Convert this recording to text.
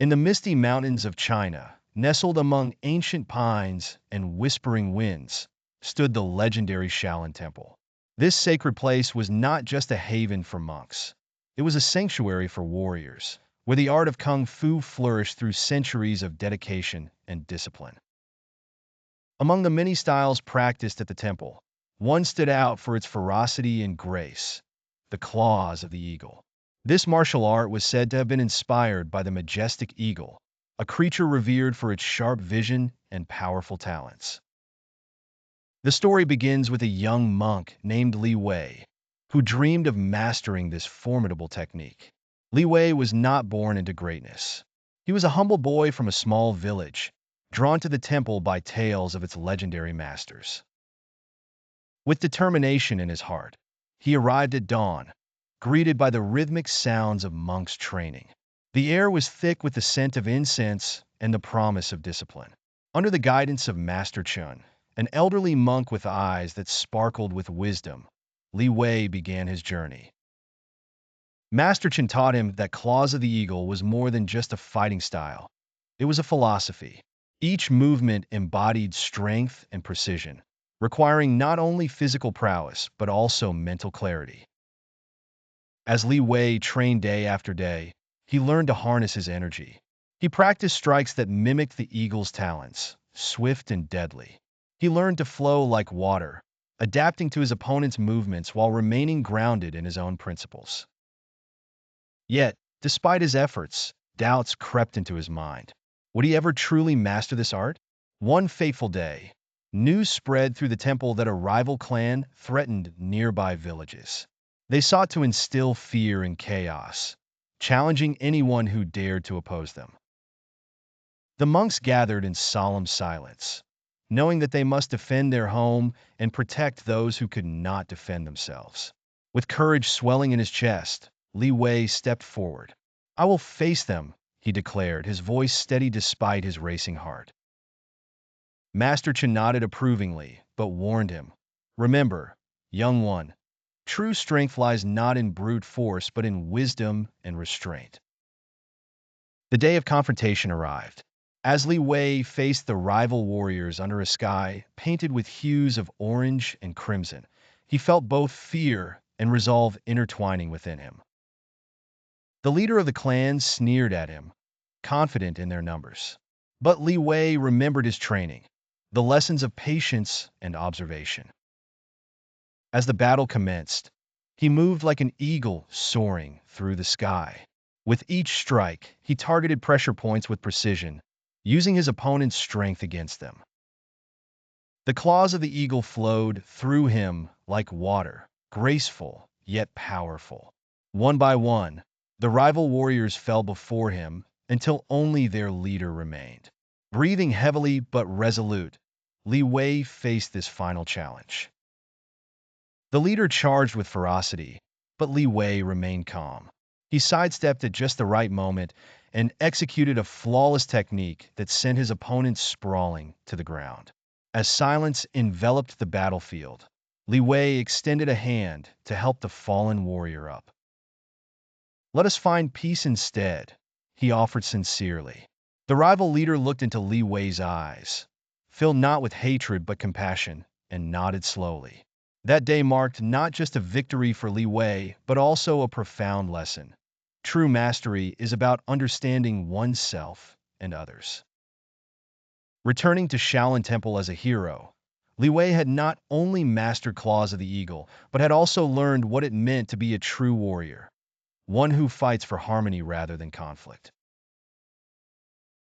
In the misty mountains of China, nestled among ancient pines and whispering winds, stood the legendary Shaolin Temple. This sacred place was not just a haven for monks. It was a sanctuary for warriors, where the art of kung fu flourished through centuries of dedication and discipline. Among the many styles practiced at the temple, one stood out for its ferocity and grace: the claws of the eagle. This martial art was said to have been inspired by the majestic eagle, a creature revered for its sharp vision and powerful talents. The story begins with a young monk named Li Wei, who dreamed of mastering this formidable technique. Li Wei was not born into greatness. He was a humble boy from a small village, drawn to the temple by tales of its legendary masters. With determination in his heart, he arrived at dawn, greeted by the rhythmic sounds of monks' training. The air was thick with the scent of incense and the promise of discipline. Under the guidance of Master Chen, an elderly monk with eyes that sparkled with wisdom, Li Wei began his journey. Master Chen taught him that Claws of the Eagle was more than just a fighting style. It was a philosophy. Each movement embodied strength and precision, requiring not only physical prowess but also mental clarity. As Li Wei trained day after day, he learned to harness his energy. He practiced strikes that mimicked the eagle's talons, swift and deadly. He learned to flow like water, adapting to his opponent's movements while remaining grounded in his own principles. Yet, despite his efforts, doubts crept into his mind. Would he ever truly master this art? One fateful day, news spread through the temple that a rival clan threatened nearby villages. They sought to instill fear and chaos, challenging anyone who dared to oppose them. The monks gathered in solemn silence, knowing that they must defend their home and protect those who could not defend themselves. With courage swelling in his chest, Li Wei stepped forward. "I will face them," he declared, his voice steady despite his racing heart. Master Chen nodded approvingly, but warned him, "Remember, young one, true strength lies not in brute force but in wisdom and restraint." The day of confrontation arrived. As Li Wei faced the rival warriors under a sky painted with hues of orange and crimson, he felt both fear and resolve intertwining within him. The leader of the clan sneered at him, confident in their numbers. But Li Wei remembered his training, the lessons of patience and observation. As the battle commenced, he moved like an eagle soaring through the sky. With each strike, he targeted pressure points with precision, using his opponent's strength against them. The claws of the eagle flowed through him like water, graceful yet powerful. One by one, the rival warriors fell before him until only their leader remained. Breathing heavily but resolute, Li Wei faced this final challenge. The leader charged with ferocity, but Li Wei remained calm. He sidestepped at just the right moment and executed a flawless technique that sent his opponent sprawling to the ground. As silence enveloped the battlefield, Li Wei extended a hand to help the fallen warrior up. "Let us find peace instead," he offered sincerely. The rival leader looked into Li Wei's eyes, filled not with hatred but compassion, and nodded slowly. That day marked not just a victory for Li Wei, but also a profound lesson. True mastery is about understanding oneself and others. Returning to Shaolin Temple as a hero, Li Wei had not only mastered Claws of the Eagle, but had also learned what it meant to be a true warrior, one who fights for harmony rather than conflict.